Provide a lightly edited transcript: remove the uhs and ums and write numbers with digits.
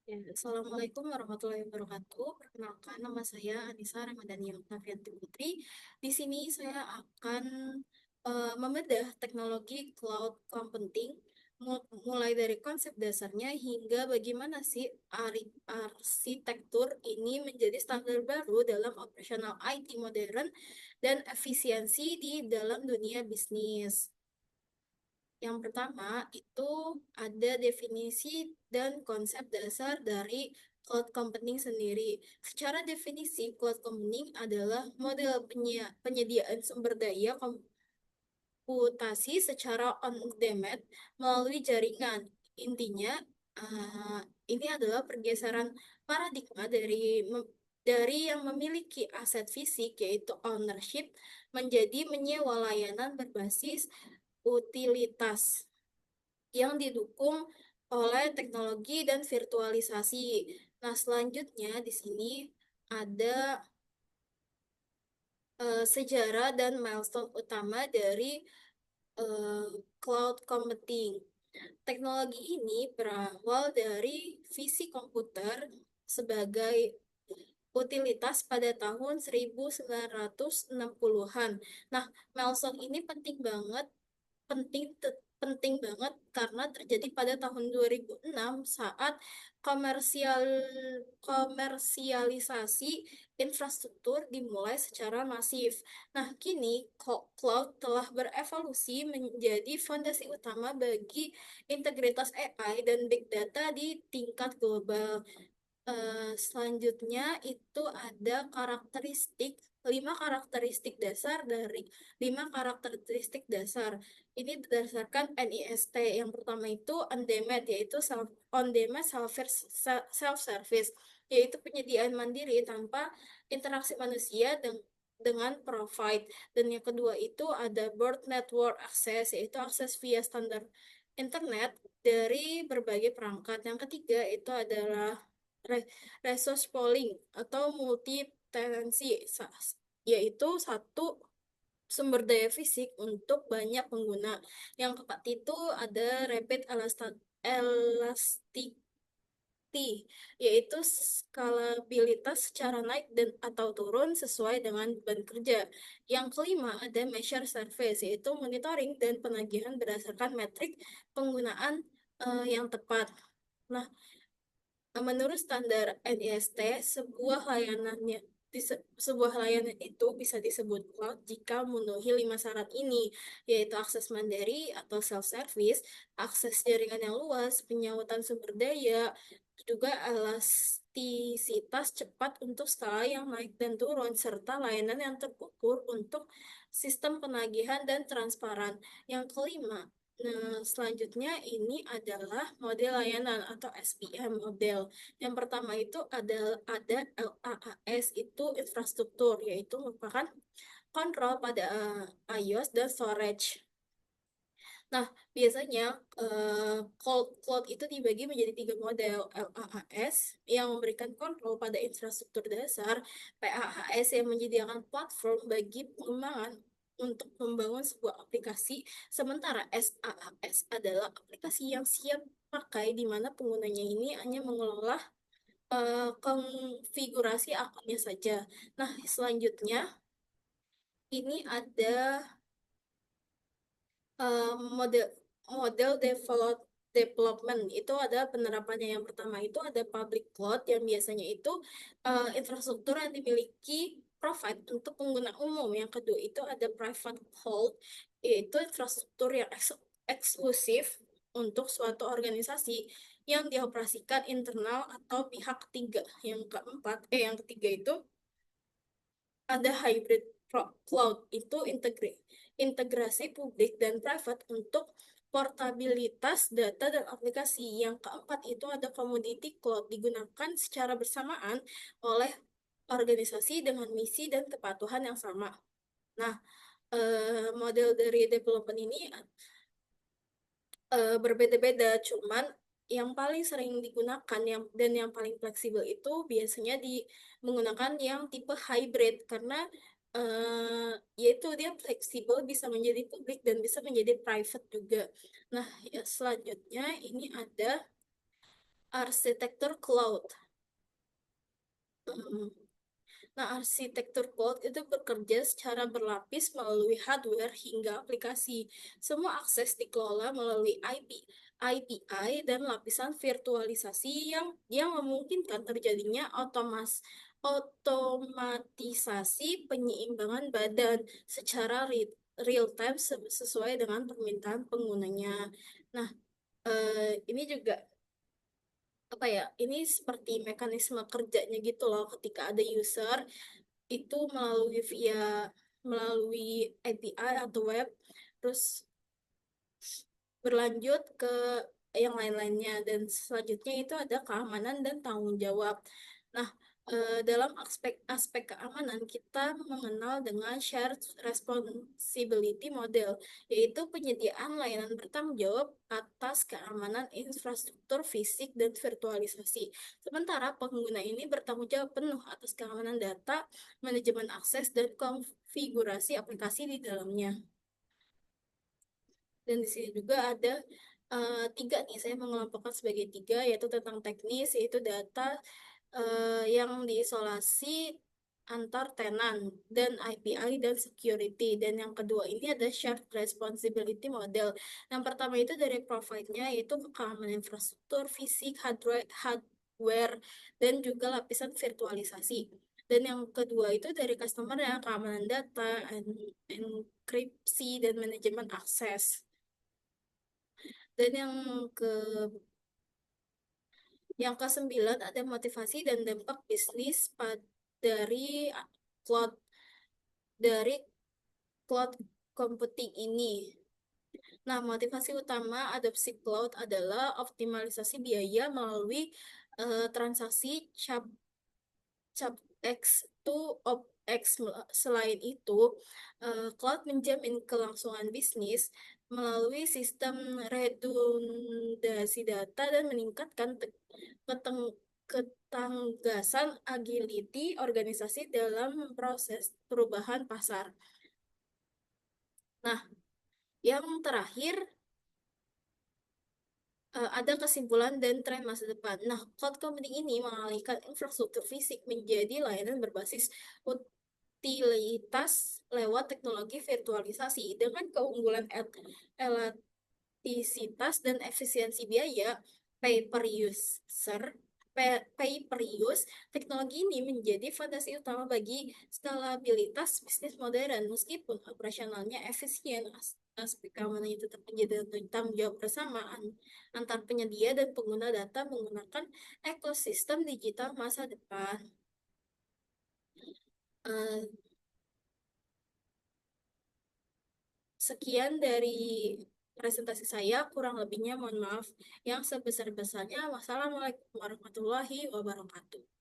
Ya, Assalamualaikum warahmatullahi wabarakatuh. Perkenalkan, nama saya Anissa Ramadhani Oktavianti Putri. Di sini saya akan membedah teknologi cloud computing, mulai dari konsep dasarnya hingga bagaimana sih arsitektur ini menjadi standar baru dalam operasional IT modern dan efisiensi di dalam dunia bisnis. Yang pertama itu ada definisi dan konsep dasar dari cloud computing sendiri. Secara definisi, cloud computing adalah model penyediaan sumber daya komputasi secara on demand melalui jaringan. Intinya, eh, ini adalah pergeseran paradigma dari yang memiliki aset fisik yaitu ownership menjadi menyewa layanan berbasis utilitas yang didukung oleh teknologi dan virtualisasi. Nah, selanjutnya di sini ada sejarah dan milestone utama dari eh, cloud computing. Teknologi ini berawal dari visi komputer sebagai utilitas pada tahun 1960-an. Nah, milestone ini penting banget karena terjadi pada tahun 2006 saat komersial komersialisasi infrastruktur dimulai secara masif. Nah, kini cloud telah berevolusi menjadi fondasi utama bagi integritas AI dan big data di tingkat global. Selanjutnya itu ada lima karakteristik dasar dari lima karakteristik dasar. Ini berdasarkan NIST. Yang pertama itu on demand, yaitu on demand self service, yaitu penyediaan mandiri tanpa interaksi manusia dengan provide. Dan yang kedua itu ada broad network access, yaitu akses via standar internet dari berbagai perangkat. Yang ketiga itu adalah resource pooling atau multi tenancy, yaitu satu sumber daya fisik untuk banyak pengguna. Yang keempat itu ada rapid elasticity, yaitu skalabilitas secara naik dan atau turun sesuai dengan beban kerja. Yang kelima ada measure service, yaitu monitoring dan penagihan berdasarkan metrik penggunaan yang tepat. Nah, menurut standar NIST, sebuah layanan itu bisa disebut cloud jika memenuhi lima syarat ini, yaitu akses mandiri atau self-service, akses jaringan yang luas, penyautan sumber daya, juga elastisitas cepat untuk skala yang naik dan turun, serta layanan yang terukur untuk sistem penagihan dan transparan. Yang kelima, nah, selanjutnya ini adalah model layanan atau SPM model. Yang pertama itu ada LAAS, itu infrastruktur, yaitu merupakan kontrol pada iOS dan storage. Nah, biasanya cloud itu dibagi menjadi tiga model: LAAS yang memberikan kontrol pada infrastruktur dasar, PaaS yang menyediakan platform bagi pengembangan untuk membangun sebuah aplikasi, sementara SaaS adalah aplikasi yang siap pakai di mana penggunanya ini hanya mengelola konfigurasi akunnya saja. Nah, selanjutnya ini ada model model development. Itu ada penerapannya. Yang pertama itu ada public cloud yang biasanya itu infrastruktur yang dimiliki provide untuk pengguna umum. Yang kedua itu ada private cloud, yaitu infrastruktur yang eksklusif untuk suatu organisasi yang dioperasikan internal atau pihak ketiga. Yang ketiga itu ada hybrid cloud, itu integrasi publik dan private untuk portabilitas data dan aplikasi. Yang keempat itu ada commodity cloud, digunakan secara bersamaan oleh organisasi dengan misi dan kepatuhan yang sama. Nah, model dari development ini berbeda-beda, cuman yang paling sering digunakan dan yang paling fleksibel itu biasanya menggunakan yang tipe hybrid karena yaitu dia fleksibel, bisa menjadi publik dan bisa menjadi private juga. Nah, ya, selanjutnya ini ada arsitektur cloud. Mm. Nah, arsitektur cloud itu bekerja secara berlapis melalui hardware hingga aplikasi. Semua akses dikelola melalui API dan lapisan virtualisasi yang memungkinkan terjadinya otomatisasi penyeimbangan badan secara real time sesuai dengan permintaan penggunanya. Nah, ini juga apa ya? Ini seperti mekanisme kerjanya gitu loh. Ketika ada user itu melalui API atau web, terus berlanjut ke yang lain-lainnya, dan selanjutnya itu ada keamanan dan tanggung jawab. Nah, dalam aspek keamanan kita mengenal dengan shared responsibility model, yaitu penyediaan layanan bertanggung jawab atas keamanan infrastruktur fisik dan virtualisasi. Sementara pengguna ini bertanggung jawab penuh atas keamanan data, manajemen akses, dan konfigurasi aplikasi di dalamnya. Dan di sini juga ada tiga nih, saya mengelompokkan sebagai tiga, yaitu tentang teknis, yaitu data yang diisolasi antar tenan, dan API dan security. Dan yang kedua ini ada shared responsibility model. Yang pertama itu dari provide-nya, yaitu keamanan infrastruktur, fisik, hardware, dan juga lapisan virtualisasi. Dan yang kedua itu dari customer, ya, keamanan data, enkripsi, dan manajemen akses. Dan ke yang kesembilan ada motivasi dan dampak bisnis dari cloud dari cloud computing ini. Nah, motivasi utama adopsi cloud adalah optimalisasi biaya melalui transaksi CapEx to OpEx. Selain itu, cloud menjamin kelangsungan bisnis melalui sistem redundasi data dan meningkatkan keteng- ketanggasan agility organisasi dalam proses perubahan pasar. Nah, yang terakhir ada kesimpulan dan tren masa depan. Nah, cloud computing ini mengalihkan infrastruktur fisik menjadi layanan berbasis utilitas lewat teknologi virtualisasi dengan keunggulan elastisitas dan efisiensi biaya pay per user. Pay per use, teknologi ini menjadi fondasi utama bagi skalabilitas bisnis modern. Meskipun operasionalnya efisien, aspek keamanannya tetap menjadi tanggung jawab bersamaan antar penyedia dan pengguna data menggunakan ekosistem digital masa depan. Eh, Sekian dari presentasi saya, kurang lebihnya mohon maaf yang sebesar-besarnya. Wassalamualaikum warahmatullahi wabarakatuh.